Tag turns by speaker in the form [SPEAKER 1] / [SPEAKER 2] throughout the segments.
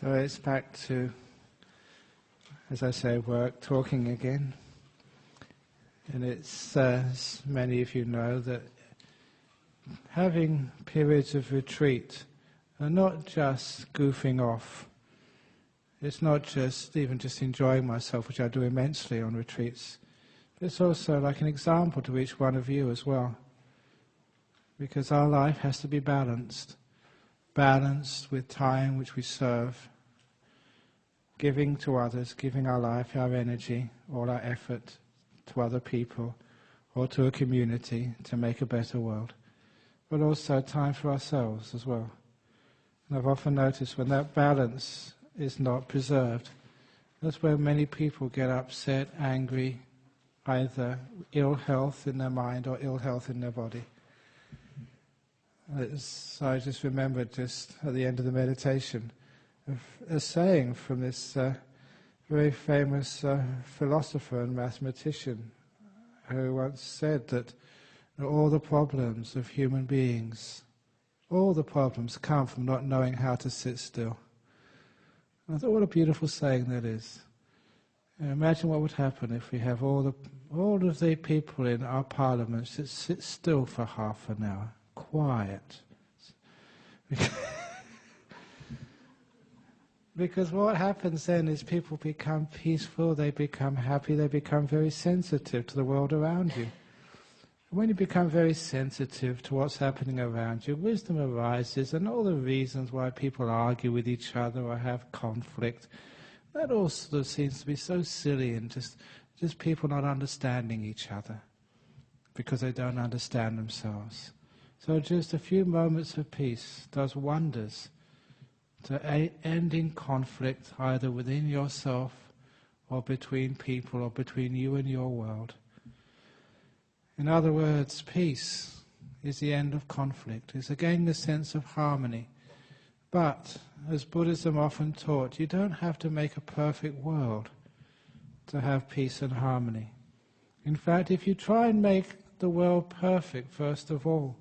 [SPEAKER 1] So it's back to, as I say, work, talking again. And it's, as many of you know, that having periods of retreat are not just goofing off. It's not just even just enjoying myself, which I do immensely on retreats. It's also like an example to each one of you as well. Because our life has to be balanced. Balanced with time which we serve, giving to others, giving our life, our energy, all our effort to other people or to a community to make a better world. But also time for ourselves as well. And I've often noticed when that balance is not preserved, that's where many people get upset, angry, either ill health in their mind or ill health in their body. I just remembered just at the end of the meditation a saying from this very famous philosopher and mathematician who once said that all the problems of human beings, all the problems come from not knowing how to sit still. And I thought, what a beautiful saying that is. And imagine what would happen if we have all of the people in our parliaments that sit still for half an hour. Quiet. Because what happens then is people become peaceful, they become happy, they become very sensitive to the world around you. And when you become very sensitive to what's happening around you, wisdom arises, and all the reasons why people argue with each other or have conflict, that all sort of seems to be so silly and just people not understanding each other because they don't understand themselves. So just a few moments of peace does wonders to ending conflict either within yourself or between people or between you and your world. In other words, peace is the end of conflict. It's again the sense of harmony. But, as Buddhism often taught, you don't have to make a perfect world to have peace and harmony. In fact, if you try and make the world perfect, first of all,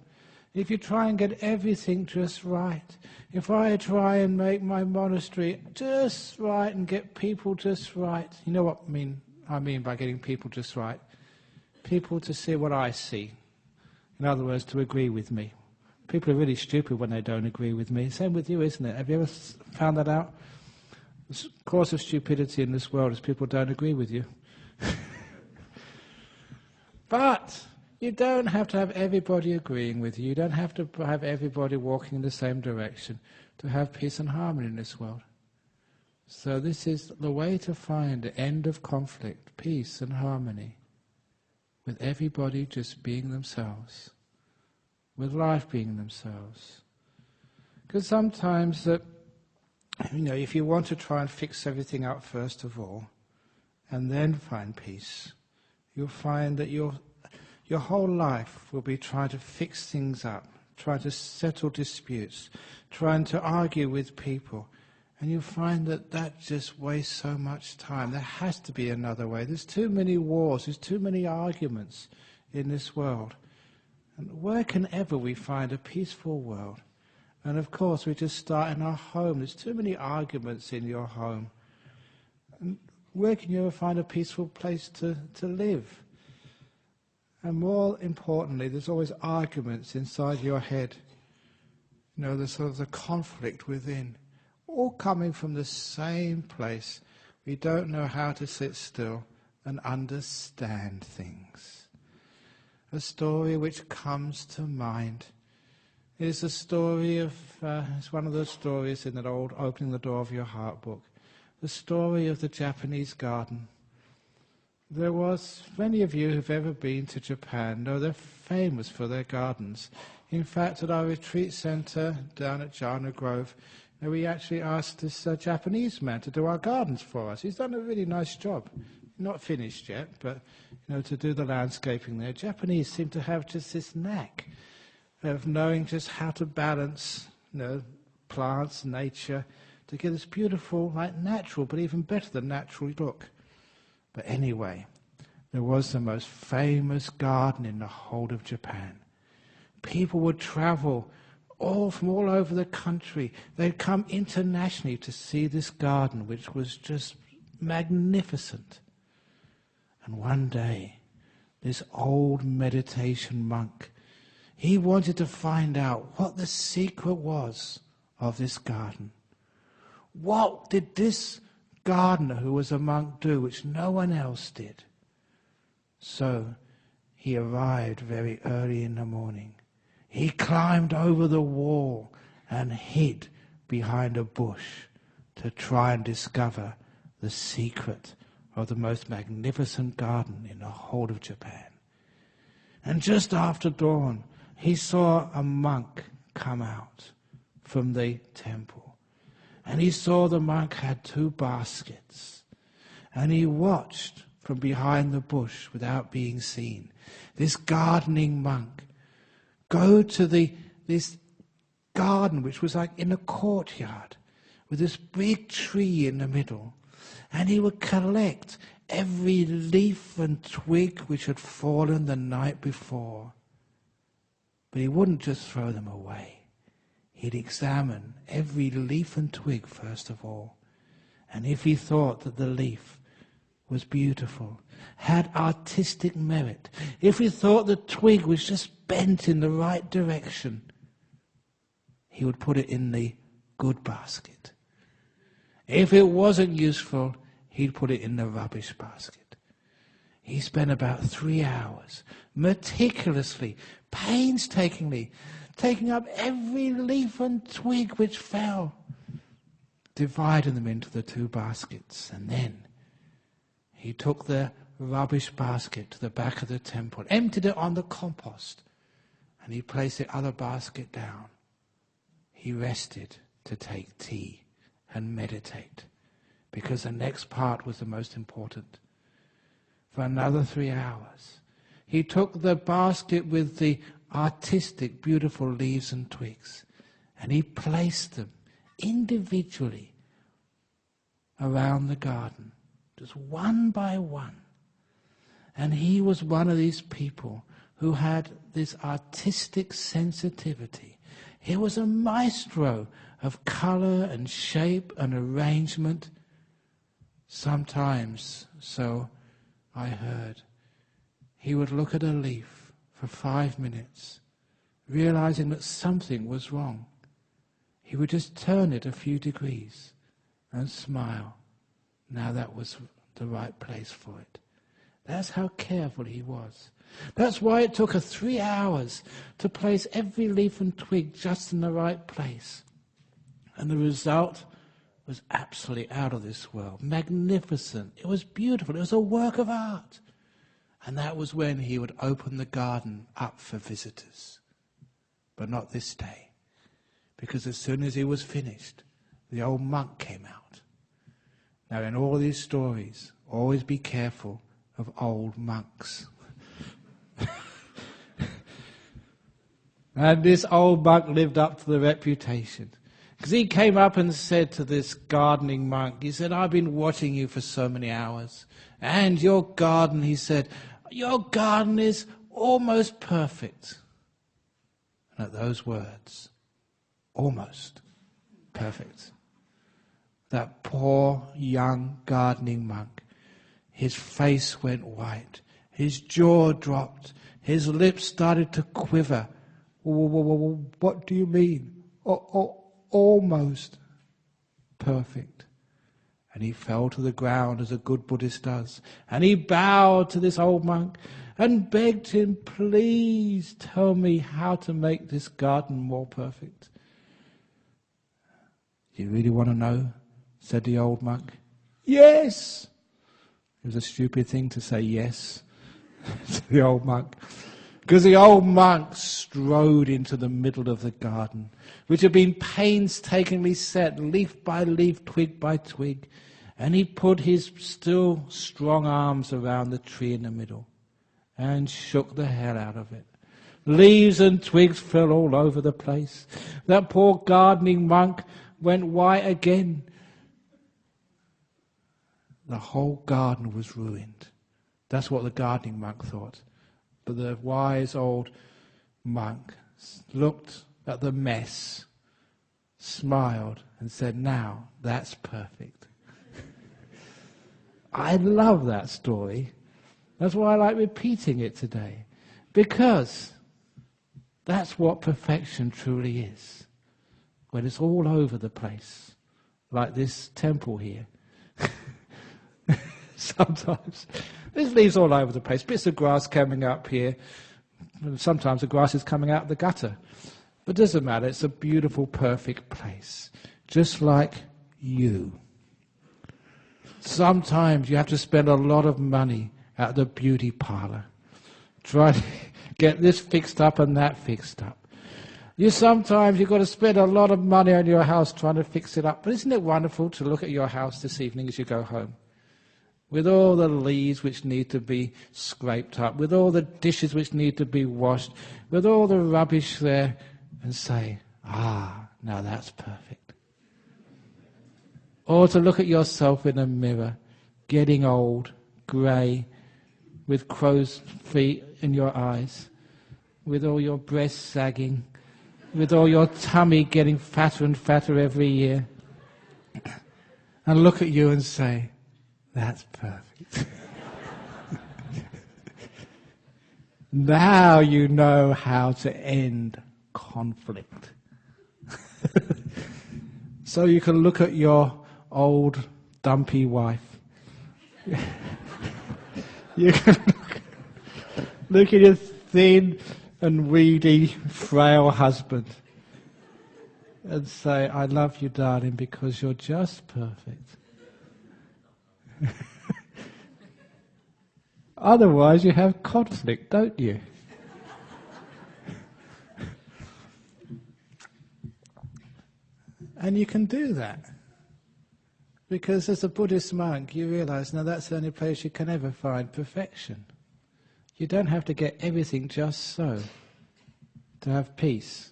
[SPEAKER 1] if you try and get everything just right, if I try and make my monastery just right and get people just right, you know what I mean by getting people just right? People to see what I see. In other words, to agree with me. People are really stupid when they don't agree with me. Same with you, isn't it? Have you ever found that out? The cause of stupidity in this world is people don't agree with you. But you don't have to have everybody agreeing with you. You don't have to have everybody walking in the same direction to have peace and harmony in this world. So this is the way to find the end of conflict, peace and harmony, with everybody just being themselves, with life being themselves. Because sometimes if you want to try and fix everything up first of all, and then find peace, you'll find that your whole life will be trying to fix things up, trying to settle disputes, trying to argue with people. And you'll find that just wastes so much time. There has to be another way. There's too many wars, there's too many arguments in this world. And where can ever we find a peaceful world? And of course, we just start in our home. There's too many arguments in your home. And where can you ever find a peaceful place to live? And more importantly, there's always arguments inside your head. There's sort of the conflict within, all coming from the same place. We don't know how to sit still and understand things. A story which comes to mind is a story of, it's one of those stories in that old Opening the Door of Your Heart book, the story of the Japanese garden. There was, many of you who've ever been to Japan know they're famous for their gardens. In fact, at our retreat center down at Jhana Grove, we actually asked this Japanese man to do our gardens for us. He's done a really nice job. Not finished yet, but to do the landscaping there. Japanese seem to have just this knack of knowing just how to balance, plants, nature, to get this beautiful, like natural, but even better than natural look. But anyway, there was the most famous garden in the whole of Japan. People would travel all from all over the country. They'd come internationally to see this garden, which was just magnificent. And one day, this old meditation monk, he wanted to find out what the secret was of this garden. What did this gardener who was a monk do which no one else did? So he arrived very early in the morning. He climbed over the wall and hid behind a bush to try and discover the secret of the most magnificent garden in the whole of Japan. And just after dawn, he saw a monk come out from the temple. And he saw the monk had 2 baskets. And he watched from behind the bush without being seen this gardening monk go to this garden which was like in a courtyard with this big tree in the middle. And he would collect every leaf and twig which had fallen the night before. But he wouldn't just throw them away. He'd examine every leaf and twig first of all. And if he thought that the leaf was beautiful, had artistic merit, if he thought the twig was just bent in the right direction, he would put it in the good basket. If it wasn't useful, he'd put it in the rubbish basket. He spent about 3 hours meticulously, painstakingly, taking up every leaf and twig which fell, dividing them into the 2 baskets, and then he took the rubbish basket to the back of the temple, emptied it on the compost, and he placed the other basket down. He rested to take tea and meditate, because the next part was the most important. For another 3 hours, he took the basket with the artistic, beautiful leaves and twigs, and he placed them individually around the garden, just one by one. And he was one of these people who had this artistic sensitivity. He was a maestro of color and shape and arrangement. Sometimes, so I heard, he would look at a leaf for 5 minutes, realizing that something was wrong. He would just turn it a few degrees and smile. Now that was the right place for it. That's how careful he was. That's why it took us 3 hours to place every leaf and twig just in the right place. And the result was absolutely out of this world. Magnificent. It was beautiful. It was a work of art. And that was when he would open the garden up for visitors. But not this day. Because as soon as he was finished, the old monk came out. Now in all these stories, always be careful of old monks. And this old monk lived up to the reputation. Because he came up and said to this gardening monk, he said, I've been watching you for so many hours. And your garden, he said, your garden is almost perfect. And at those words, almost perfect, that poor young gardening monk, his face went white, his jaw dropped, his lips started to quiver. What do you mean? Almost perfect. And he fell to the ground as a good Buddhist does. And he bowed to this old monk and begged him, please tell me how to make this garden more perfect. Do you really want to know? Said the old monk. Yes. It was a stupid thing to say yes to the old monk. Because the old monk strode into the middle of the garden, which had been painstakingly set, leaf by leaf, twig by twig, and he put his still strong arms around the tree in the middle and shook the hell out of it. Leaves and twigs fell all over the place. That poor gardening monk went white again. The whole garden was ruined. That's what the gardening monk thought. But the wise old monk looked at the mess, smiled and said, now that's perfect. I love that story. That's why I like repeating it today. Because that's what perfection truly is. When it's all over the place, like this temple here. Sometimes there's leaves all over the place, bits of grass coming up here, and sometimes the grass is coming out of the gutter. But it doesn't matter, it's a beautiful, perfect place. Just like you. Sometimes you have to spend a lot of money at the beauty parlour, trying to get this fixed up and that fixed up. Sometimes you've got to spend a lot of money on your house trying to fix it up. But isn't it wonderful to look at your house this evening as you go home? With all the leaves which need to be scraped up, with all the dishes which need to be washed, with all the rubbish there, and say, now that's perfect. Or to look at yourself in a mirror, getting old, grey, with crow's feet in your eyes, with all your breasts sagging, with all your tummy getting fatter and fatter every year, and look at you and say, that's perfect. Now you know how to end conflict. So you can look at your old dumpy wife. You can look at your thin and weedy, frail husband and say, I love you, darling, because you're just perfect. Otherwise you have conflict, don't you? And you can do that. Because as a Buddhist monk, you realize, now that's the only place you can ever find perfection. You don't have to get everything just so to have peace.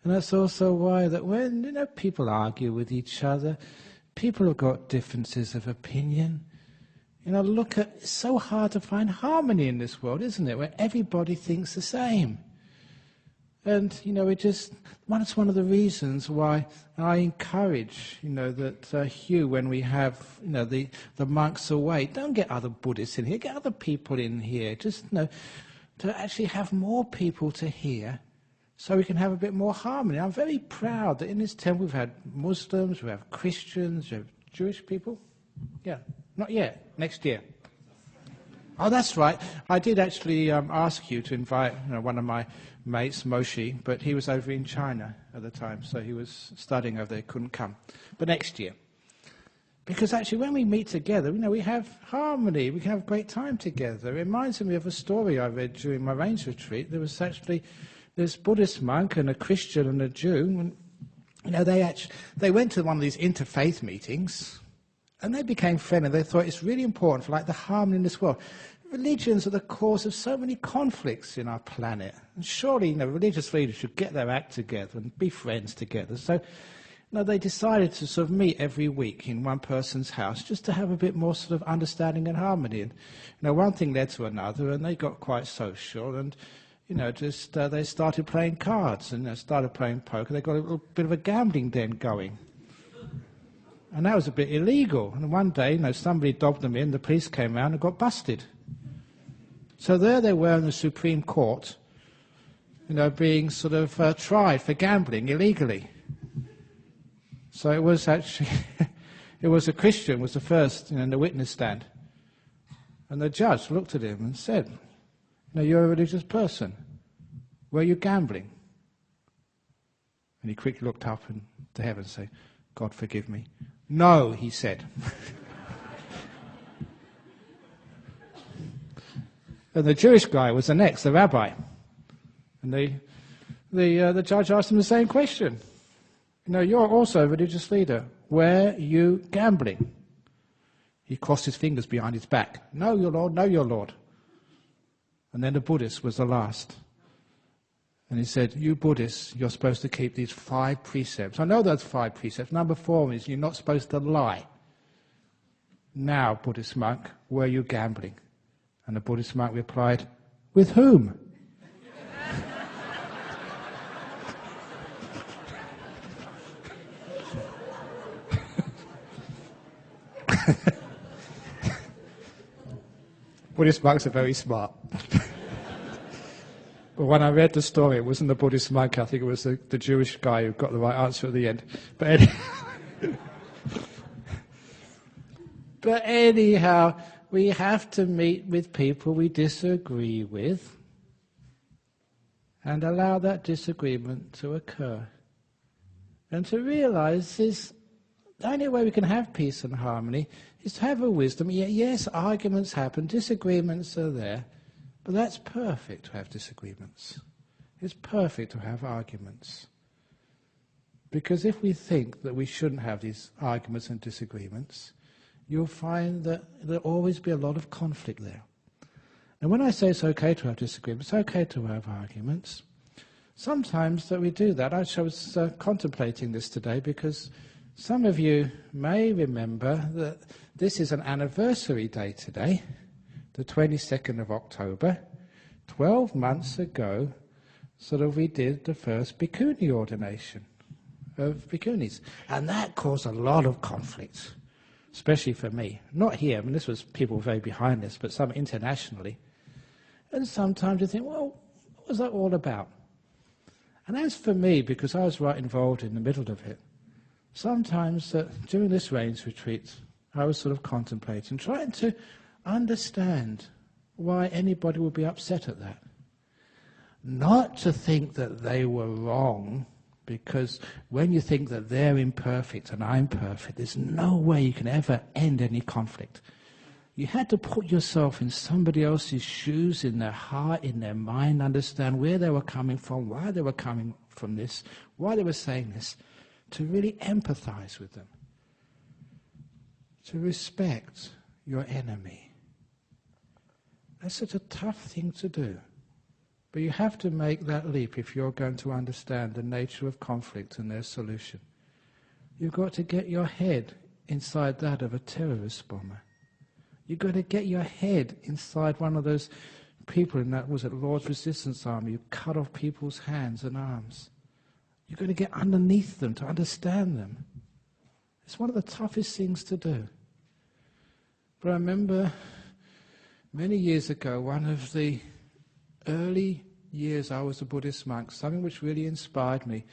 [SPEAKER 1] And that's also why that when people argue with each other, people have got differences of opinion. It's so hard to find harmony in this world, isn't it? Where everybody thinks the same. And, that's one of the reasons why I encourage, that Hugh, when we have, the monks away, don't get other Buddhists in here, get other people in here. Just, to actually have more people to hear so we can have a bit more harmony. I'm very proud that in this temple we've had Muslims, we have Christians, we have Jewish people. Yeah, not yet, next year. Oh, that's right. I did actually ask you to invite one of my mates, Moshe, but he was over in China at the time, so he was studying over there, couldn't come. But next year. Because actually when we meet together, we have harmony, we can have a great time together. It reminds me of a story I read during my rains retreat. There was actually this Buddhist monk and a Christian and a Jew, and they went to one of these interfaith meetings, and they became friendly. They thought it's really important for the harmony in this world. Religions are the cause of so many conflicts in our planet. And surely, religious leaders should get their act together and be friends together. So, they decided to sort of meet every week in one person's house just to have a bit more sort of understanding and harmony. And, one thing led to another, and they got quite social. And, they started playing cards and started playing poker. They got a little bit of a gambling den going. And that was a bit illegal. And one day, somebody dobbed them in, the police came around and got busted. So there they were in the Supreme Court, being sort of tried for gambling illegally. So it was actually, it was a Christian, was the first in the witness stand. And the judge looked at him and said, you're a religious person. Were you gambling? And he quickly looked up to heaven and said, God forgive me. No, he said. And the Jewish guy was the next, the rabbi. And the judge asked him the same question. You're also a religious leader. Were you gambling? He crossed his fingers behind his back. No, your Lord, no, your Lord. And then the Buddhist was the last. And he said, you Buddhists, you're supposed to keep these 5 precepts. I know those 5 precepts. Number 4 is you're not supposed to lie. Now, Buddhist monk, were you gambling? And the Buddhist monk replied, with whom? Buddhist monks are very smart. But when I read the story, it wasn't the Buddhist monk, I think it was the Jewish guy who got the right answer at the end. But anyhow, we have to meet with people we disagree with and allow that disagreement to occur. And to realize is the only way we can have peace and harmony is to have a wisdom. Yes, arguments happen, disagreements are there, but that's perfect to have disagreements. It's perfect to have arguments. Because if we think that we shouldn't have these arguments and disagreements, you'll find that there'll always be a lot of conflict there. And when I say it's okay to have disagreements, it's okay to have arguments, sometimes that we do that. I was contemplating this today because some of you may remember that this is an anniversary day today, the 22nd of October. 12 months ago, we did the first bhikkhuni ordination of bhikkhunis. And that caused a lot of conflict, especially for me. Not here, this was people very behind this, but some internationally. And sometimes you think, well, what was that all about? And as for me, because I was right involved in the middle of it, sometimes during this rains retreat, I was contemplating, trying to understand why anybody would be upset at that. Not to think that they were wrong, because when you think that they're imperfect and I'm perfect, there's no way you can ever end any conflict. You had to put yourself in somebody else's shoes, in their heart, in their mind, understand where they were coming from, why they were coming from this, why they were saying this, to really empathize with them, to respect your enemy. That's such a tough thing to do. But you have to make that leap if you're going to understand the nature of conflict and their solution. You've got to get your head inside that of a terrorist bomber. You've got to get your head inside one of those people in that, Lord's Resistance Army, who cut off people's hands and arms. You've got to get underneath them to understand them. It's one of the toughest things to do. But I remember many years ago, one of the early years I was a Buddhist monk, something which really inspired me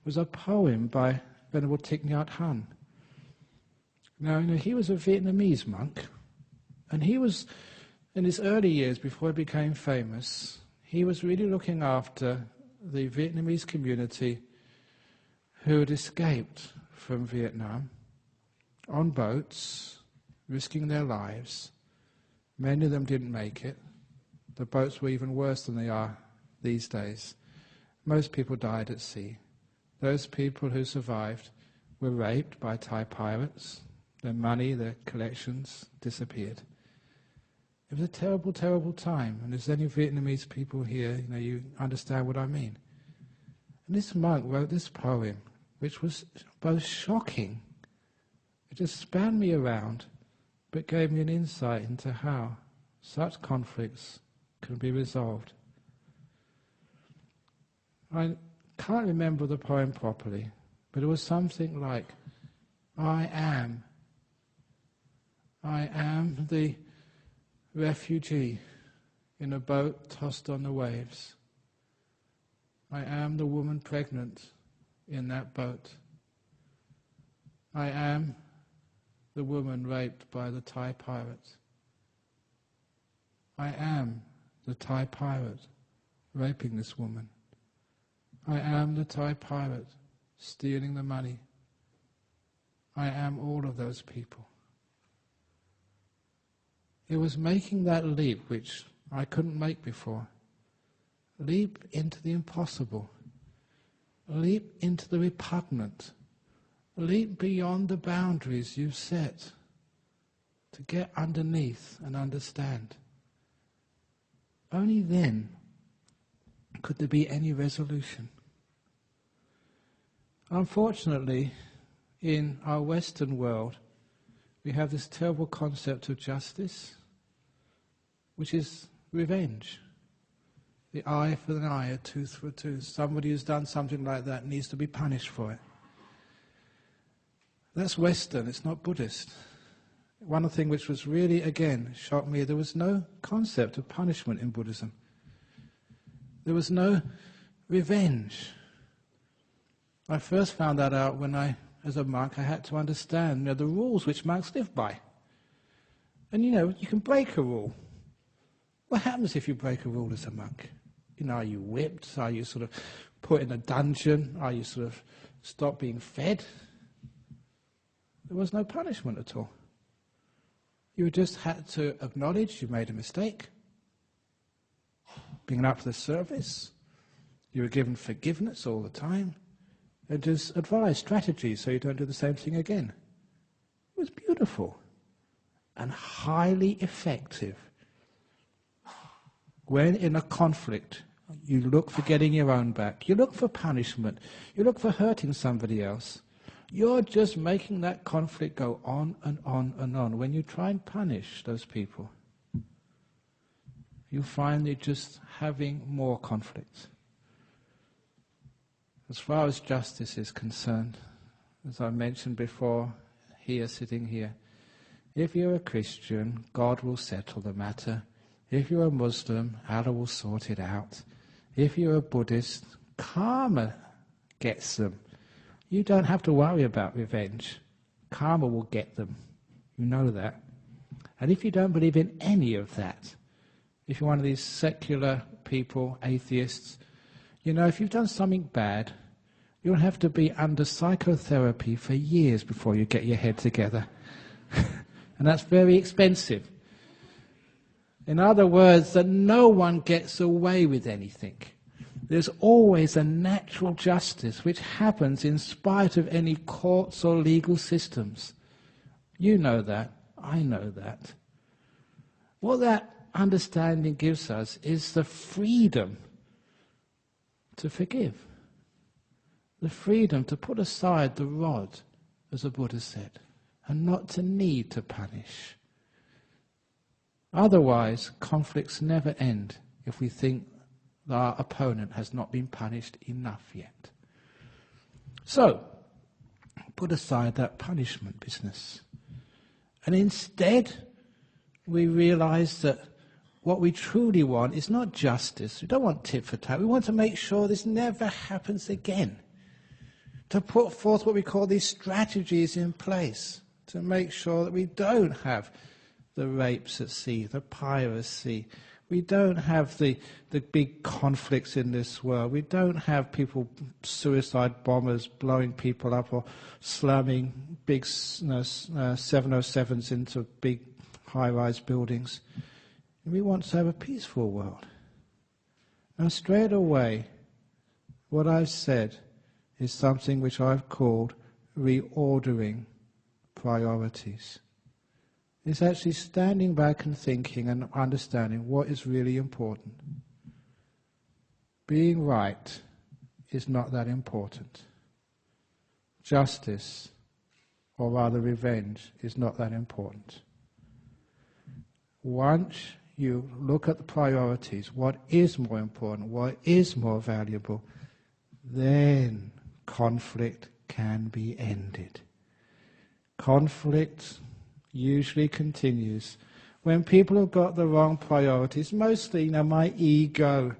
[SPEAKER 1] was a poem by Venerable Thich Nhat Hanh. Now, he was a Vietnamese monk, and he was, in his early years before he became famous, he was really looking after the Vietnamese community who had escaped from Vietnam on boats, risking their lives. Many of them didn't make it. The boats were even worse than they are these days. Most people died at sea. Those people who survived were raped by Thai pirates. Their money, their collections disappeared. It was a terrible, terrible time. And if there's any Vietnamese people here, you understand what I mean. And this monk wrote this poem, which was both shocking. It just spanned me around, but gave me an insight into how such conflicts can be resolved. I can't remember the poem properly, but it was something like, I am the refugee in a boat tossed on the waves. I am the woman pregnant in that boat. I am the woman raped by the Thai pirate. I am the Thai pirate raping this woman. I am the Thai pirate stealing the money. I am all of those people. It was making that leap which I couldn't make before. Leap into the impossible. Leap into the repugnant. Leap beyond the boundaries you've set to get underneath and understand. Only then could there be any resolution. Unfortunately, in our Western world, we have this terrible concept of justice, which is revenge. The eye for an eye, a tooth for a tooth. Somebody who's done something like that needs to be punished for it. That's Western, it's not Buddhist. One thing which was really, again, shocked me, there was no concept of punishment in Buddhism. There was no revenge. I first found that out when as a monk, I had to understand the rules which monks live by. And you can break a rule. What happens if you break a rule as a monk? Are you whipped? Are you sort of put in a dungeon? Are you sort of stopped being fed? There was no punishment at all. You just had to acknowledge you made a mistake, bring it up to the surface. You were given forgiveness all the time, and just advise strategies so you don't do the same thing again. It was beautiful and highly effective. When in a conflict, you look for getting your own back, you look for punishment, you look for hurting somebody else, you're just making that conflict go on and on and on. When you try and punish those people, you find you're just having more conflict. As far as justice is concerned, as I mentioned before, sitting here, if you're a Christian, God will settle the matter. If you're a Muslim, Allah will sort it out. If you're a Buddhist, karma gets them. You don't have to worry about revenge. Karma will get them. You know that. And if you don't believe in any of that, if you're one of these secular people, atheists, if you've done something bad, you'll have to be under psychotherapy for years before you get your head together. And that's very expensive. In other words, that no one gets away with anything. There's always a natural justice which happens in spite of any courts or legal systems. You know that. I know that. What that understanding gives us is the freedom to forgive. The freedom to put aside the rod, as the Buddha said, and not to need to punish. Otherwise, conflicts never end if we think that our opponent has not been punished enough yet. So, put aside that punishment business. And instead, we realize that what we truly want is not justice. We don't want tit for tat. We want to make sure this never happens again. To put forth what we call these strategies in place to make sure that we don't have the rapes at sea, the piracy. We don't have the big conflicts in this world. We don't have people, suicide bombers, blowing people up or slamming big 707s into big high-rise buildings. We want to have a peaceful world. Now, straight away, what I've said is something which I've called reordering priorities. It's actually standing back and thinking and understanding what is really important. Being right is not that important. Justice, or rather revenge, is not that important. Once you look at the priorities, what is more important, what is more valuable, then conflict can be ended. Conflict usually continues when people have got the wrong priorities, mostly, my ego.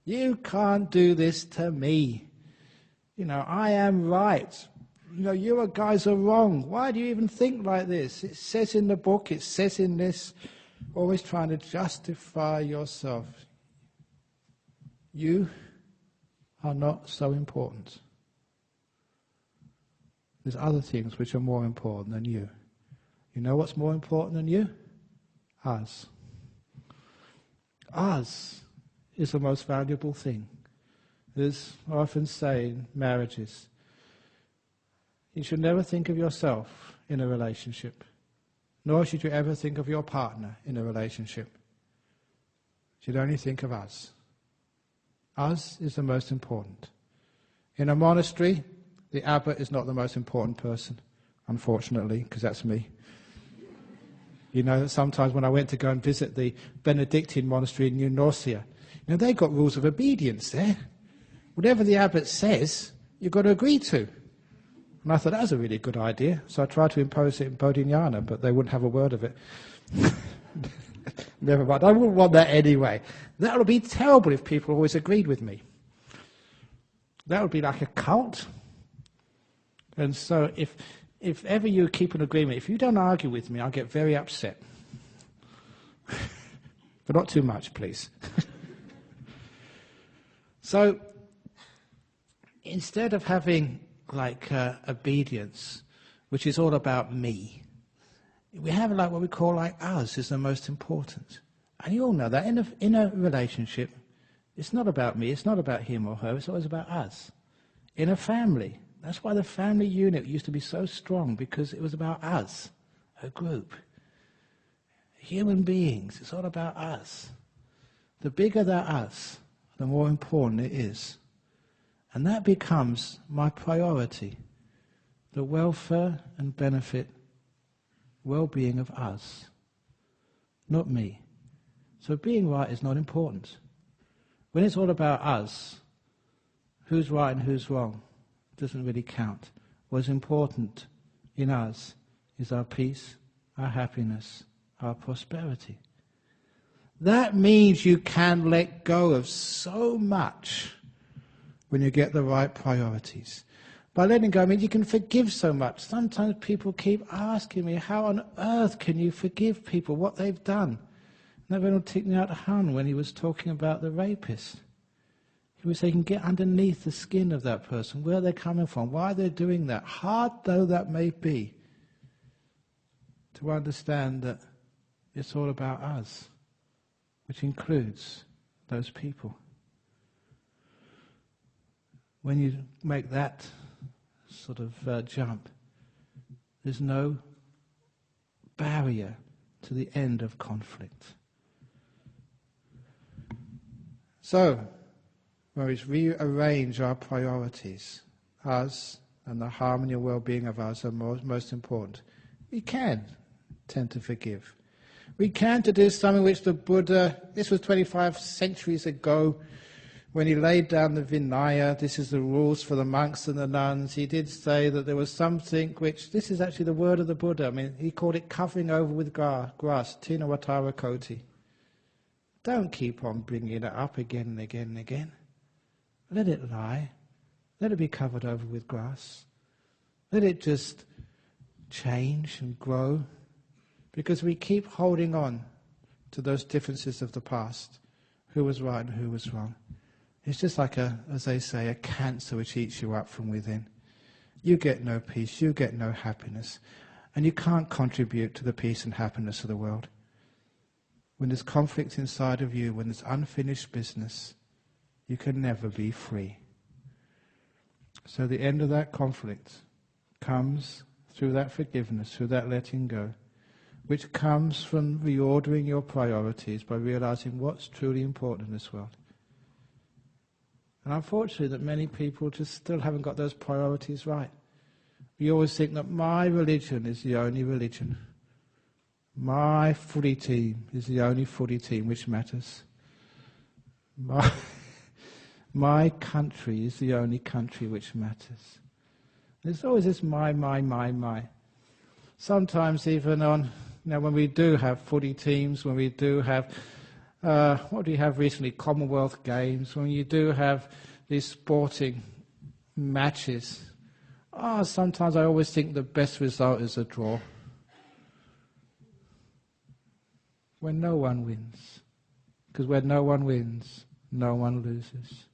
[SPEAKER 1] You can't do this to me. I am right. You guys are wrong. Why do you even think like this? It says in the book, it says in this. Always trying to justify yourself. You are not so important. There's other things which are more important than you. You know what's more important than you? Us. Us is the most valuable thing. As I often say in marriages, you should never think of yourself in a relationship, nor should you ever think of your partner in a relationship. You should only think of us. Us is the most important. In a monastery, the abbot is not the most important person, unfortunately, because that's me. Sometimes when I went to go and visit the Benedictine monastery in New Norcia, they've got rules of obedience there. Whatever the abbot says, you've got to agree to. And I thought, that was a really good idea. So I tried to impose it in Bodhinyana, but they wouldn't have a word of it. Never mind, I wouldn't want that anyway. That would be terrible if people always agreed with me. That would be like a cult. And so if ever you keep an agreement, if you don't argue with me, I'll get very upset. But not too much, please. So instead of having like obedience, which is all about me, we have like what we call like us is the most important. And you all know that in a relationship, it's not about me, it's not about him or her, it's always about us. In a family, that's why the family unit used to be so strong, because it was about us, a group. Human beings, it's all about us. The bigger that us, the more important it is. And that becomes my priority, the welfare and benefit, well-being of us, not me. So being right is not important. When it's all about us, who's right and who's wrong doesn't really count. What's important in us is our peace, our happiness, our prosperity. That means you can let go of so much when you get the right priorities. By letting go, I mean you can forgive so much. Sometimes people keep asking me, how on earth can you forgive people, what they've done? Naveru Thich Nhat Hanh, when he was talking about the rapist, he was saying, you can get underneath the skin of that person, where they're coming from, why they're doing that, hard though that may be, to understand that it's all about us, which includes those people. When you make that sort of jump, there's no barrier to the end of conflict. So, when we rearrange our priorities, us and the harmony and well-being of us are most important. We can tend to forgive. We can to do something which the Buddha, this was 25 centuries ago, when he laid down the Vinaya, this is the rules for the monks and the nuns, he did say that there was something which, this is actually the word of the Buddha, I mean, he called it covering over with grass, tina watara koti. Don't keep on bringing it up again and again and again. Let it lie. Let it be covered over with grass. Let it just change and grow. Because we keep holding on to those differences of the past. Who was right and who was wrong. It's just like, as they say, a cancer which eats you up from within. You get no peace, you get no happiness. And you can't contribute to the peace and happiness of the world. When there's conflict inside of you, when there's unfinished business, you can never be free. So the end of that conflict comes through that forgiveness, through that letting go, which comes from reordering your priorities by realizing what's truly important in this world. And unfortunately that many people just still haven't got those priorities right. We always think that my religion is the only religion. My footy team is the only footy team which matters. My country is the only country which matters. There's always this my. Sometimes even on, when we do have footy teams, when we do have, what do you have recently, Commonwealth Games, when you do have these sporting matches, sometimes I always think the best result is a draw. When no one wins. Because when no one wins, no one loses.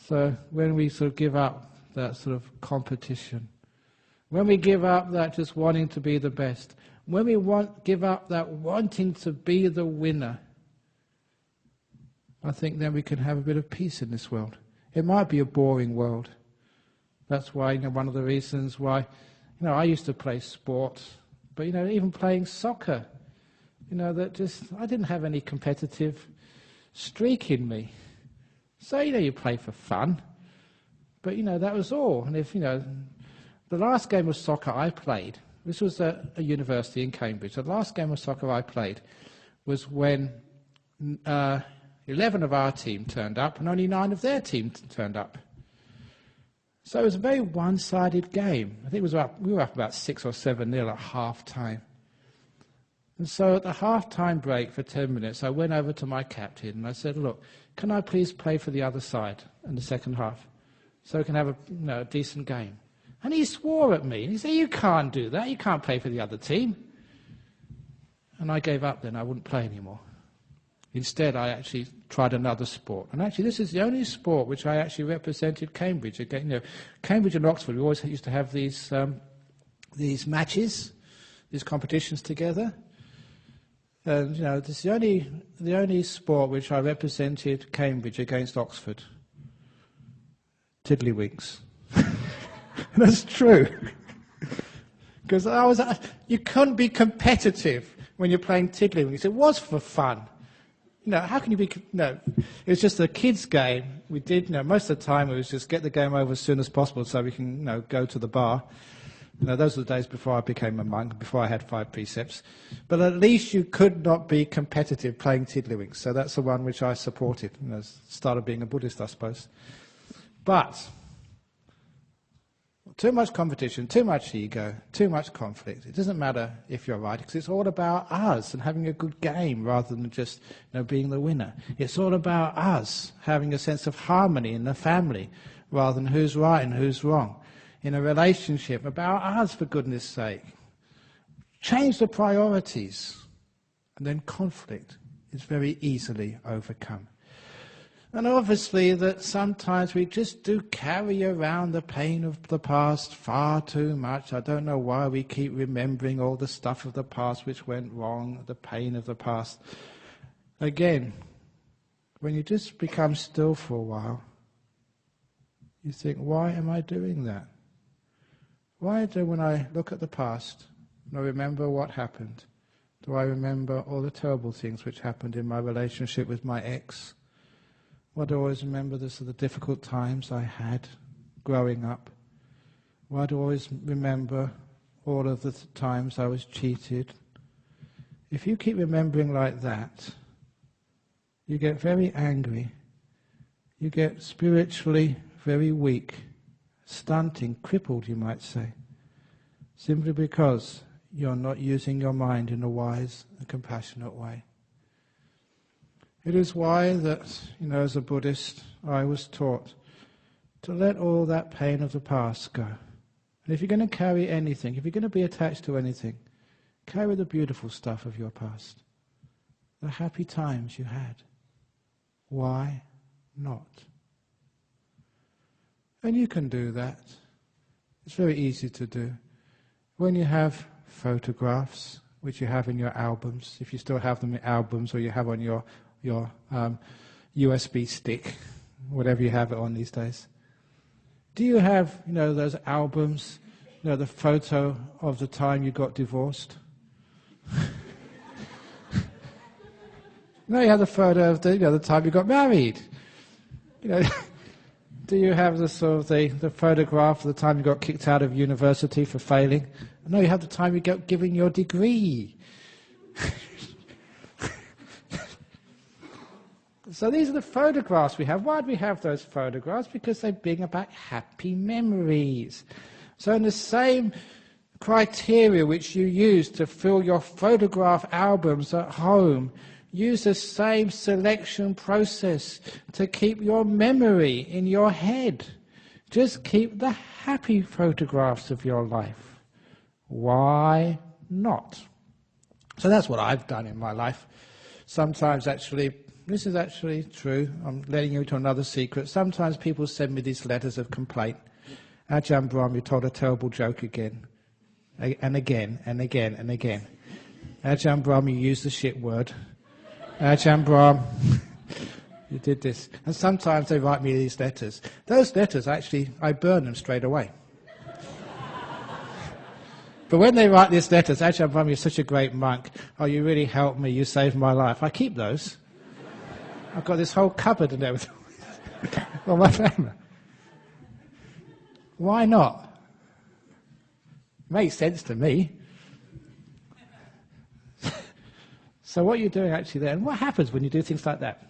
[SPEAKER 1] So when we sort of give up that sort of competition, when we give up that just wanting to be the best, when we give up that wanting to be the winner, I think then we can have a bit of peace in this world. It might be a boring world. That's why, one of the reasons why, I used to play sport, but, even playing soccer, I didn't have any competitive streak in me. So, you play for fun, but, that was all. And if, the last game of soccer I played, this was at a university in Cambridge, the last game of soccer I played was when 11 of our team turned up and only 9 of their team turned up. So it was a very one-sided game. I think we were up about 6 or 7-0 at half-time. And so at the half-time break for 10 minutes, I went over to my captain and I said, look, can I please play for the other side in the second half so we can have a decent game? And he swore at me. And he said, you can't do that. You can't play for the other team. And I gave up then. I wouldn't play anymore. Instead, I actually tried another sport. And actually, this is the only sport which I actually represented Cambridge. Again, Cambridge and Oxford, we always used to have these matches, these competitions together. And, this is the only sport which I represented Cambridge against Oxford. Tiddlywinks. That's true. Because you couldn't be competitive when you're playing tiddlywinks. It was for fun. How can you be... No, it was just a kids' game. We did, most of the time it was just get the game over as soon as possible so we can, go to the bar. Those were the days before I became a monk, before I had 5 precepts. But at least you could not be competitive playing tiddlywinks. So that's the one which I supported. Started being a Buddhist, I suppose. But too much competition, too much ego, too much conflict. It doesn't matter if you're right, because it's all about us and having a good game rather than just being the winner. It's all about us having a sense of harmony in the family rather than who's right and who's wrong. In a relationship, about us, for goodness sake. Change the priorities, and then conflict is very easily overcome. And obviously that sometimes we just do carry around the pain of the past far too much. I don't know why we keep remembering all the stuff of the past which went wrong, the pain of the past. Again, when you just become still for a while, you think, why am I doing that? Why do, when I look at the past, and I remember what happened, do I remember all the terrible things which happened in my relationship with my ex? Why do I always remember the difficult times I had growing up? Why do I always remember all of the times I was cheated? If you keep remembering like that, you get very angry. You get spiritually very weak, stunting, crippled, you might say, simply because you're not using your mind in a wise and compassionate way. It is why that, as a Buddhist, I was taught to let all that pain of the past go. And if you're going to carry anything, if you're going to be attached to anything, carry the beautiful stuff of your past, the happy times you had. Why not? And you can do that. It's very easy to do. When you have photographs, which you have in your albums, if you still have them in albums or you have on your USB stick, whatever you have it on these days. Do you have, those albums, the photo of the time you got divorced? You have the photo of the time you got married. Do you have the photograph of the time you got kicked out of university for failing? No, you have the time you got given your degree. So these are the photographs we have. Why do we have those photographs? Because they bring about happy memories. So in the same criteria which you use to fill your photograph albums at home, use the same selection process to keep your memory in your head. Just keep the happy photographs of your life. Why not? So that's what I've done in my life. Sometimes actually, this is actually true, I'm letting you into another secret. Sometimes people send me these letters of complaint. Ajahn Brahmavamso, you told a terrible joke again, and again, and again, and again. Ajahn Brahmavamso, you used the shit word. Ajahn Brahmavamso, you did this. And sometimes they write me these letters. Those letters, actually, I burn them straight away. But when they write these letters, Ajahn Brahmavamso, you're such a great monk. Oh, you really helped me, you saved my life. I keep those. I've got this whole cupboard and everything on my family. Why not? Makes sense to me. So what you're doing actually there, and what happens when you do things like that?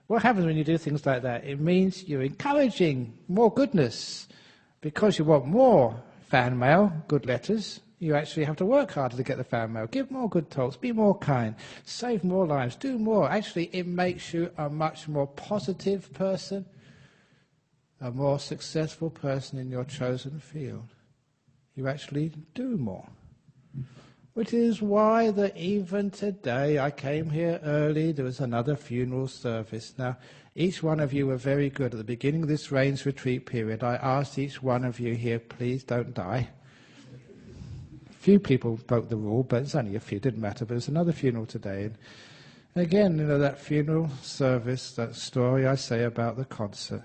[SPEAKER 1] What happens when you do things like that? It means you're encouraging more goodness, because you want more fan mail, good letters, you actually have to work harder to get the fan mail. Give more good talks, be more kind, save more lives, do more. Actually, it makes you a much more positive person, a more successful person in your chosen field. You actually do more. Which is why that even today, I came here early, there was another funeral service. Now, each one of you were very good. At the beginning of this rains retreat period, I asked each one of you here, please don't die. Few people broke the rule, but it's only a few, didn't matter. But there's another funeral today. And again, that funeral service, that story I say about the concert,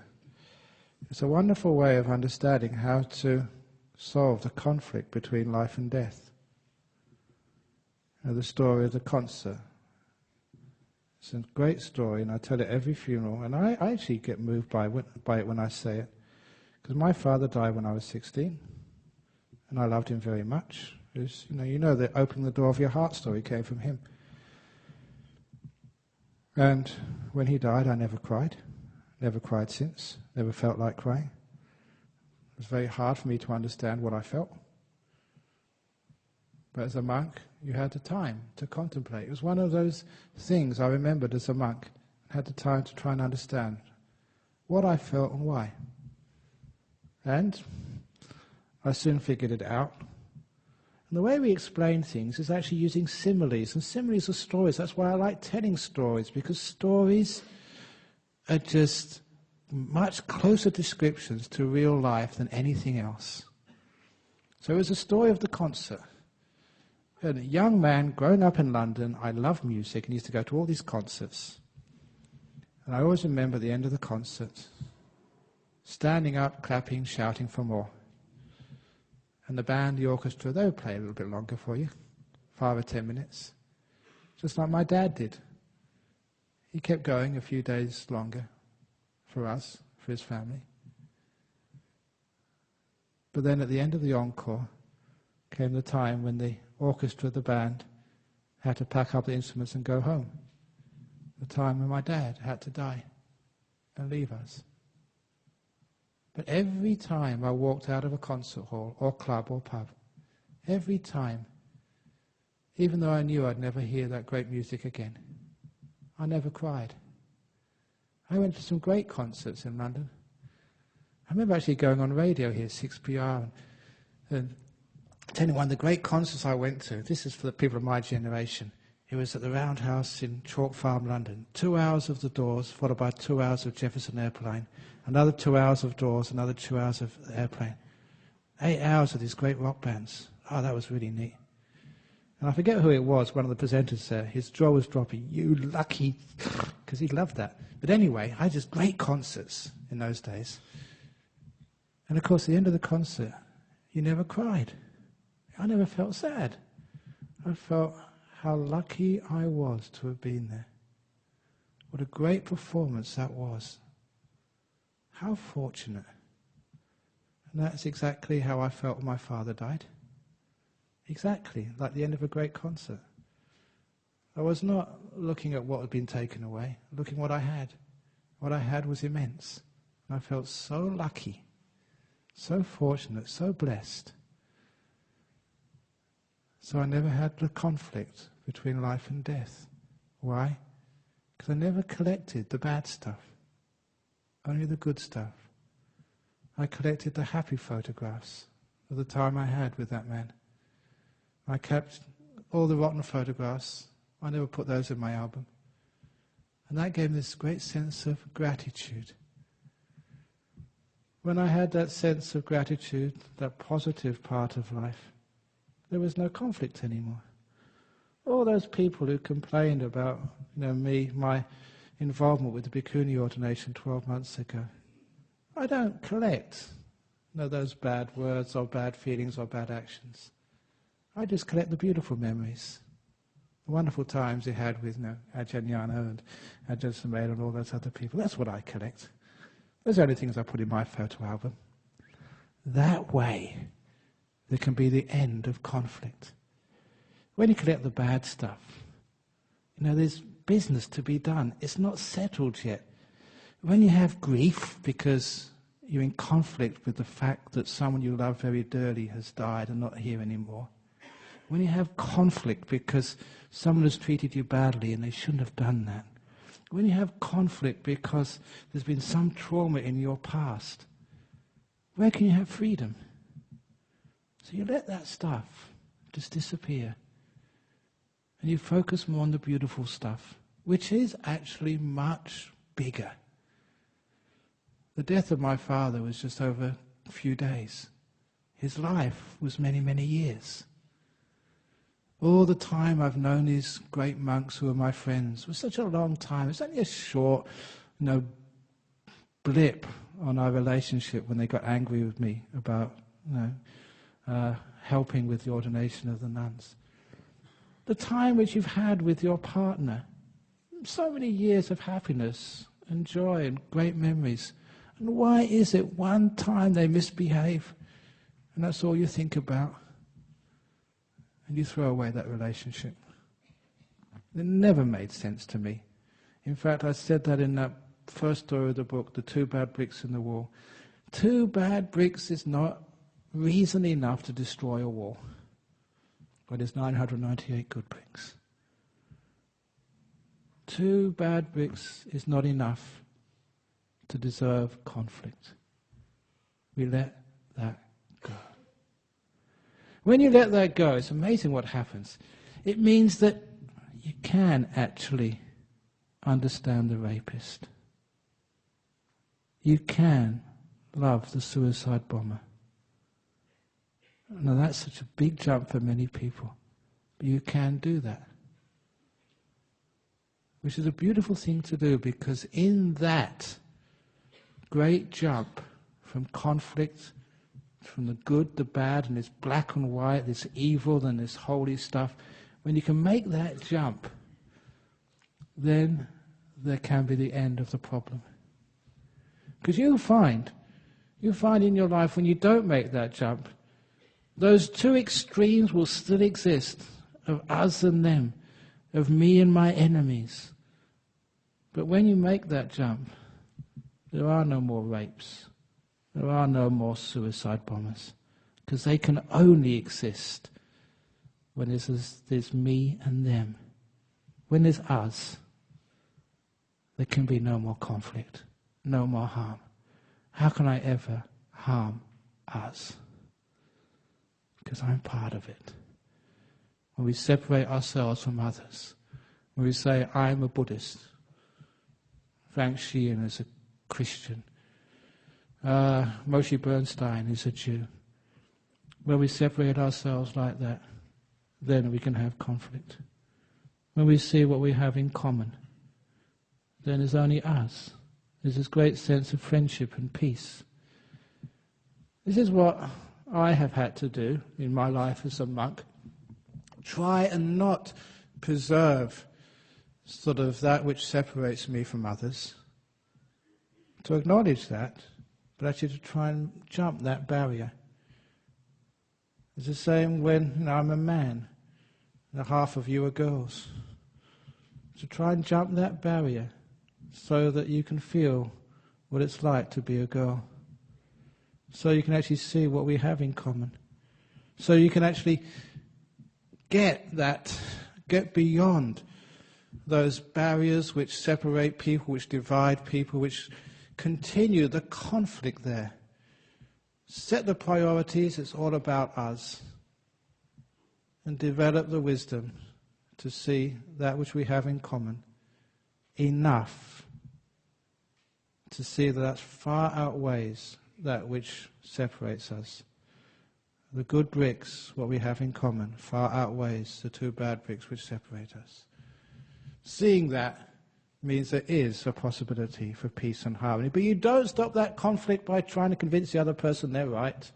[SPEAKER 1] it's a wonderful way of understanding how to solve the conflict between life and death. The story of the concert. It's a great story, and I tell it every funeral, and I actually get moved by it when I say it. Because my father died when I was 16, and I loved him very much. You know the opening the door of your heart story came from him. And when he died, I never cried since, never felt like crying. It was very hard for me to understand what I felt. But as a monk, you had the time to contemplate. It was one of those things I remembered as a monk. I had the time to try and understand what I felt and why. And I soon figured it out. And the way we explain things is actually using similes. And similes are stories. That's why I like telling stories, because stories are just much closer descriptions to real life than anything else. So it was a story of the concert. A young man growing up in London, I loved music and used to go to all these concerts. And I always remember the end of the concert, standing up, clapping, shouting for more. And the band, the orchestra, they would play a little bit longer for you, 5 or 10 minutes, just like my dad did. He kept going a few days longer for us, for his family. But then at the end of the encore came the time when the orchestra, the band, had to pack up the instruments and go home. The time when my dad had to die and leave us. But every time I walked out of a concert hall or club or pub, every time, even though I knew I'd never hear that great music again, I never cried. I went to some great concerts in London. I remember actually going on radio here, 6PR, and telling one of the great concerts I went to. This is for the people of my generation. It was at the Roundhouse in Chalk Farm, London. 2 hours of the Doors, followed by 2 hours of Jefferson Airplane. Another 2 hours of Doors, another 2 hours of Airplane. 8 hours of these great rock bands. Oh, that was really neat. And I forget who it was, one of the presenters there. His jaw was dropping. You lucky, because he loved that. But anyway, I had just great concerts in those days. And of course, at the end of the concert, you never cried. I never felt sad. I felt how lucky I was to have been there. What a great performance that was. How fortunate. And that's exactly how I felt when my father died. Exactly, like the end of a great concert. I was not looking at what had been taken away, looking at what I had. What I had was immense. And I felt so lucky, so fortunate, so blessed. So I never had the conflict between life and death. Why? Because I never collected the bad stuff, only the good stuff. I collected the happy photographs of the time I had with that man. I kept all the rotten photographs. I never put those in my album. And that gave me this great sense of gratitude. When I had that sense of gratitude, that positive part of life, there was no conflict anymore. All those people who complained about, me, my involvement with the Bhikkhuni ordination 12 months ago, I don't collect those bad words or bad feelings or bad actions. I just collect the beautiful memories, the wonderful times you had with Ajahn and Ajahn Brahmavamso and all those other people. That's what I collect. Those are the only things I put in my photo album. That way, there can be the end of conflict. When you collect the bad stuff, there's business to be done. It's not settled yet. When you have grief because you're in conflict with the fact that someone you love very dearly has died and not here anymore. When you have conflict because someone has treated you badly and they shouldn't have done that. When you have conflict because there's been some trauma in your past, where can you have freedom? So you let that stuff just disappear. And you focus more on the beautiful stuff, which is actually much bigger. The death of my father was just over a few days. His life was many, many years. All the time I've known these great monks who are my friends was such a long time. It's only a short, blip on our relationship when they got angry with me about, helping with the ordination of the nuns. The time which you've had with your partner, so many years of happiness and joy and great memories. And why is it one time they misbehave and that's all you think about? And you throw away that relationship. It never made sense to me. In fact, I said that in that first story of the book, The 2 Bad Bricks in the Wall. 2 bad bricks is not reason enough to destroy a wall. But there's 998 good bricks. 2 bad bricks is not enough to deserve conflict. We let that go. When you let that go, it's amazing what happens. It means that you can actually understand the rapist. You can love the suicide bomber. Now that's such a big jump for many people, but you can do that. Which is a beautiful thing to do, because in that great jump from conflict, from the good, the bad, and this black and white, this evil and this holy stuff, when you can make that jump, then there can be the end of the problem. Because you'll find in your life when you don't make that jump, those 2 extremes will still exist, of us and them, of me and my enemies. But when you make that jump, there are no more rapes. There are no more suicide bombers. Because they can only exist when there's me and them. When there's us, there can be no more conflict, no more harm. How can I ever harm us? Because I'm part of it. When we separate ourselves from others, when we say, I'm a Buddhist, Frank Sheehan is a Christian, Moshe Bernstein is a Jew, when we separate ourselves like that, then we can have conflict. When we see what we have in common, then there's only us. There's this great sense of friendship and peace. This is what I have had to do in my life as a monk. Try and not preserve sort of that which separates me from others. To acknowledge that, but actually to try and jump that barrier. It's the same when I'm a man and half of you are girls. To try and jump that barrier so that you can feel what it's like to be a girl. So you can actually see what we have in common. So you can actually get beyond those barriers which separate people, which divide people, which continue the conflict there. Set the priorities, it's all about us. And develop the wisdom to see that which we have in common enough to see that far outweighs that which separates us. The good bricks, what we have in common, far outweighs the 2 bad bricks which separate us. Seeing that means there is a possibility for peace and harmony. But you don't stop that conflict by trying to convince the other person they're right.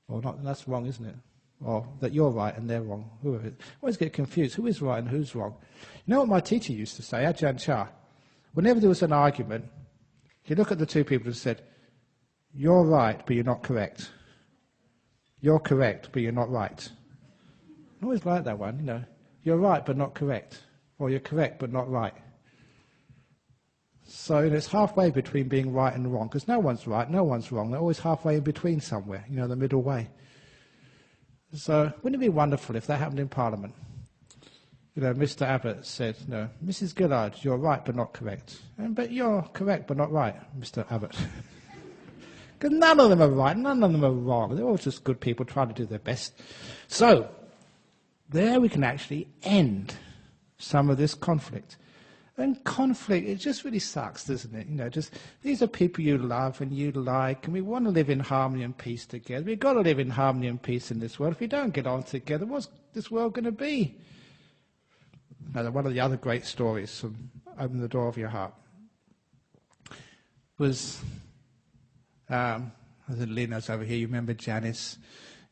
[SPEAKER 1] Or not, that's wrong, isn't it? Or that you're right and they're wrong. I always get confused. Who is right and who's wrong? You know what my teacher used to say, Ajahn Chah? Whenever there was an argument, he'd look at the 2 people and said, you're right, but you're not correct. You're correct, but you're not right. I always like that one, You're right, but not correct. Or you're correct, but not right. So it's halfway between being right and wrong, because no one's right, no one's wrong. They're always halfway in between somewhere, the middle way. So wouldn't it be wonderful if that happened in Parliament? Mr. Abbott said, no, Mrs. Gillard, you're right but not correct. But you're correct but not right, Mr. Abbott. Because none of them are right, none of them are wrong. They're all just good people trying to do their best. So, there we can actually end some of this conflict. And conflict, it just really sucks, doesn't it? These are people you love and you like, and we want to live in harmony and peace together. We've got to live in harmony and peace in this world. If we don't get on together, what's this world going to be? Now, one of the other great stories from Open the Door of Your Heart was, Lina's over here, you remember Janice,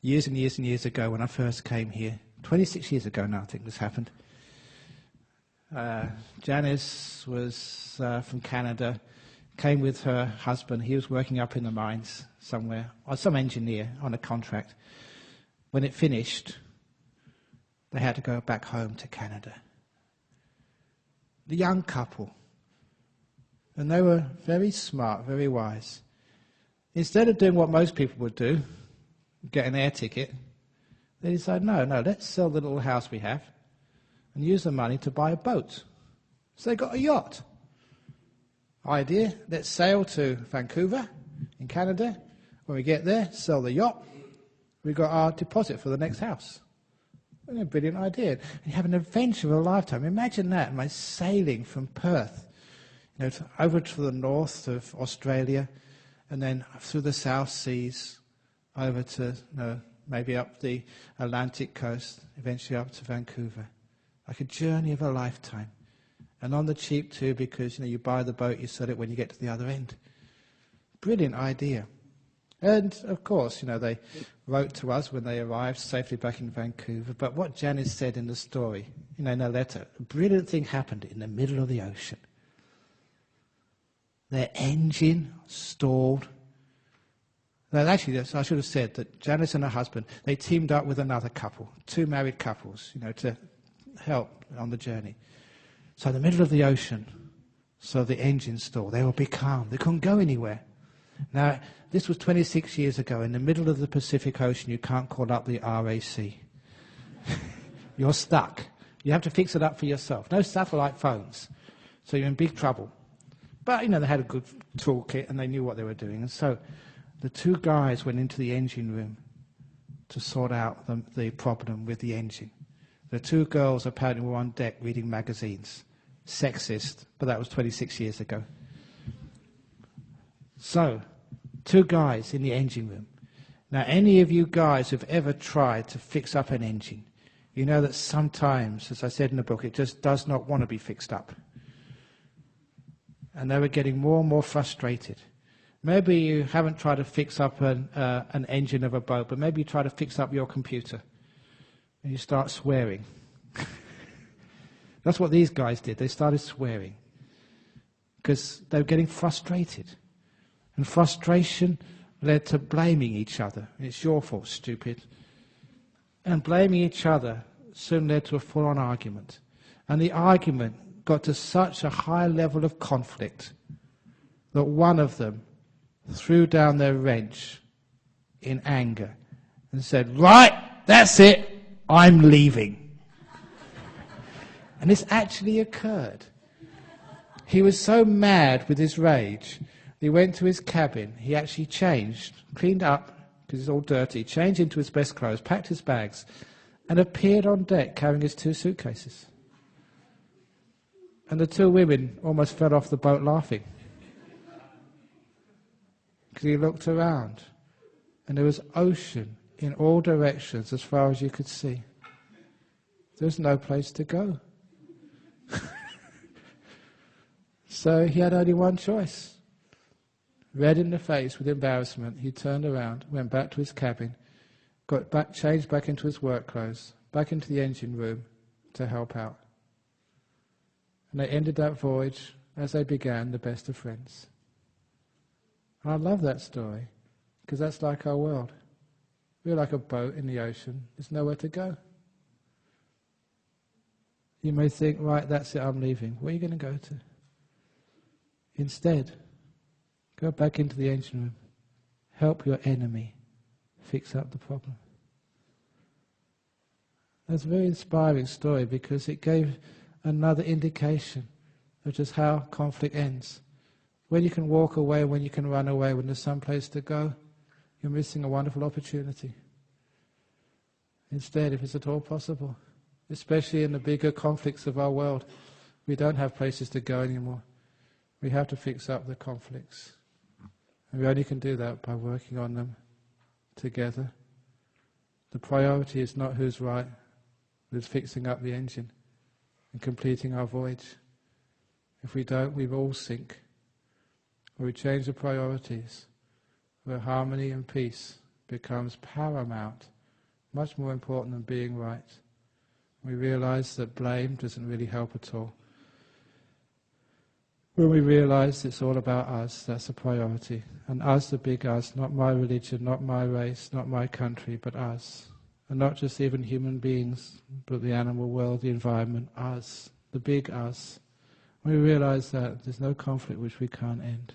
[SPEAKER 1] years and years and years ago when I first came here, 26 years ago now I think this happened. Janice was from Canada, came with her husband. He was working up in the mines somewhere, or some engineer on a contract. When it finished, they had to go back home to Canada. The young couple, and they were very smart, very wise. Instead of doing what most people would do, get an air ticket, they decided, no, let's sell the little house we have and use the money to buy a boat. So they got a yacht. Idea, let's sail to Vancouver in Canada. When we get there, sell the yacht. We got our deposit for the next house. A brilliant idea. And you have an adventure of a lifetime. Imagine that, my sailing from Perth, over to the north of Australia, and then through the South Seas, over to maybe up the Atlantic coast, eventually up to Vancouver. Like a journey of a lifetime. And on the cheap too, because you buy the boat, you sell it when you get to the other end. Brilliant idea. And of course, they wrote to us when they arrived safely back in Vancouver. But what Janice said in the story, in her letter, a brilliant thing happened in the middle of the ocean. Their engine stalled. No, actually, I should have said that Janice and her husband, they teamed up with another couple, 2 married couples, to help on the journey. So in the middle of the ocean, so the engine stalled. They were becalmed. They couldn't go anywhere. Now, this was 26 years ago. In the middle of the Pacific Ocean, you can't call up the RAC. You're stuck. You have to fix it up for yourself. No satellite phones. So you're in big trouble. But, they had a good toolkit and they knew what they were doing. And so the 2 guys went into the engine room to sort out the problem with the engine. The 2 girls apparently were on deck reading magazines. Sexist, but that was 26 years ago. So, 2 guys in the engine room. Now, any of you guys who've ever tried to fix up an engine, you know that sometimes, as I said in the book, it just does not want to be fixed up. And they were getting more and more frustrated. Maybe you haven't tried to fix up an engine of a boat, but maybe you try to fix up your computer. And you start swearing. That's what these guys did. They started swearing. Because they were getting frustrated. And frustration led to blaming each other. It's your fault, stupid. And blaming each other soon led to a full-on argument. And the argument got to such a high level of conflict that one of them threw down their wrench in anger and said, "Right, that's it, I'm leaving." And this actually occurred. He was so mad with his rage, he went to his cabin, he actually changed, cleaned up, because he's all dirty, changed into his best clothes, packed his bags, and appeared on deck carrying his 2 suitcases. And the 2 women almost fell off the boat laughing. Because he looked around, and there was ocean in all directions as far as you could see. There's no place to go. So he had only one choice. Red in the face with embarrassment, he turned around, went back to his cabin, got back, changed back into his work clothes, back into the engine room to help out. And they ended that voyage, as they began, the best of friends. I love that story, because that's like our world. We're like a boat in the ocean. There's nowhere to go. You may think, right, that's it, I'm leaving. Where are you going to go to? Instead, go back into the engine room. Help your enemy fix up the problem. That's a very inspiring story because it gave another indication of just how conflict ends. When you can walk away, when you can run away, when there's some place to go, you're missing a wonderful opportunity. Instead, if it's at all possible, especially in the bigger conflicts of our world, we don't have places to go anymore. We have to fix up the conflicts. And we only can do that by working on them together. The priority is not who's right, it's fixing up the engine and completing our voyage. If we don't, we will all sink. Or we change the priorities, where harmony and peace becomes paramount, much more important than being right. We realize that blame doesn't really help at all. When we realize it's all about us, that's a priority. And us, the big us, not my religion, not my race, not my country, but us. And not just even human beings, but the animal world, the environment, us, the big us. When we realize that, there's no conflict which we can't end.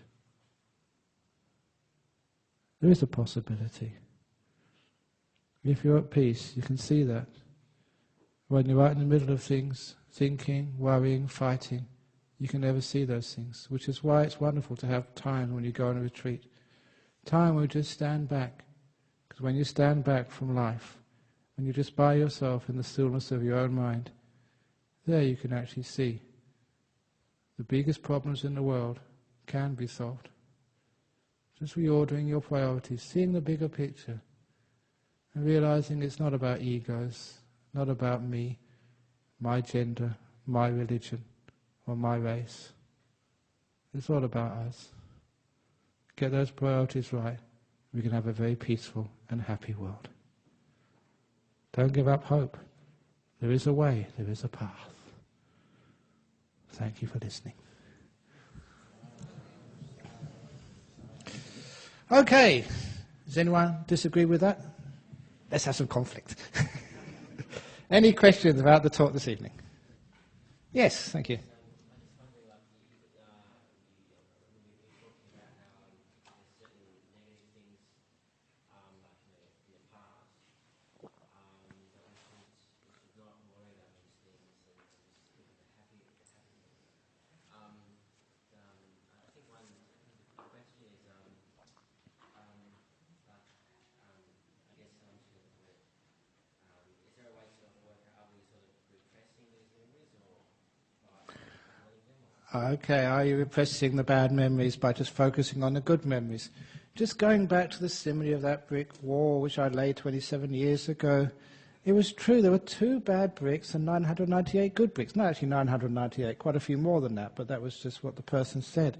[SPEAKER 1] There is a possibility. If you're at peace, you can see that. When you're right in the middle of things, thinking, worrying, fighting, you can never see those things, which is why it's wonderful to have time when you go on a retreat. Time when you just stand back. Because when you stand back from life, when you're just by yourself in the stillness of your own mind, there you can actually see the biggest problems in the world can be solved. Just reordering your priorities, seeing the bigger picture, and realizing it's not about egos, not about me, my gender, my religion, or my race. It's all about us. Get those priorities right, we can have a very peaceful and happy world. Don't give up hope. There is a way, there is a path. Thank you for listening. Okay, does anyone disagree with that? Let's have some conflict. Any questions about the talk this evening? Yes, thank you. Okay, are you repressing the bad memories by just focusing on the good memories? Just going back to the simile of that brick wall which I laid 27 years ago, it was true, there were 2 bad bricks and 998 good bricks. Not actually 998, quite a few more than that, but that was just what the person said.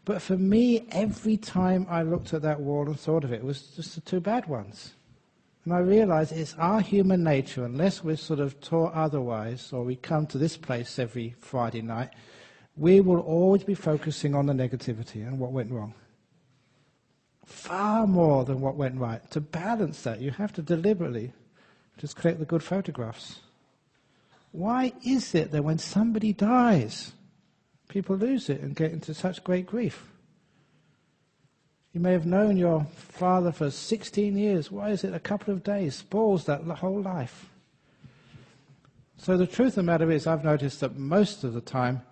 [SPEAKER 1] But for me, every time I looked at that wall and thought of it, it was just the 2 bad ones. And I realized it's our human nature, unless we're sort of taught otherwise, or we come to this place every Friday night, we will always be focusing on the negativity and what went wrong. Far more than what went right. To balance that, you have to deliberately just collect the good photographs. Why is it that when somebody dies, people lose it and get into such great grief? You may have known your father for 16 years. Why is it a couple of days spoils that whole life? So the truth of the matter is, I've noticed that most of the time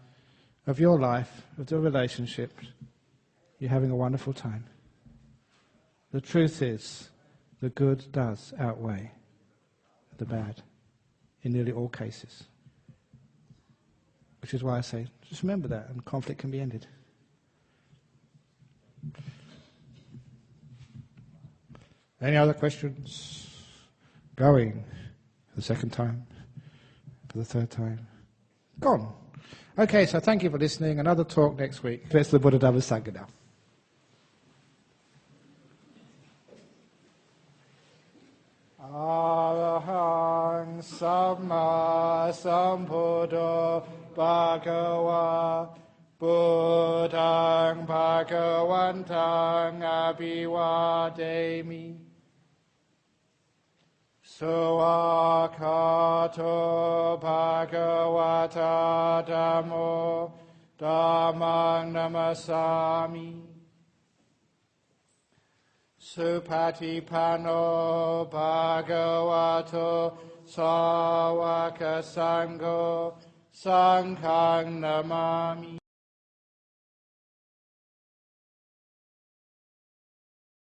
[SPEAKER 1] of your life, of the relationship, you're having a wonderful time. The truth is, the good does outweigh the bad in nearly all cases. Which is why I say, just remember that, and conflict can be ended. Any other questions? Going for the second time, for the third time. Gone. Okay, so thank you for listening. Another talk next week. It's the Buddhist Dharma Sangha now. Arahang Samma Sambuddho Bhagava Buddhang Bhagavantang Abhivademi Suvakato Bhagavata Dhammo Dhammang namasami. Supatipano bhagavato sāvaka sangho sanghang namami.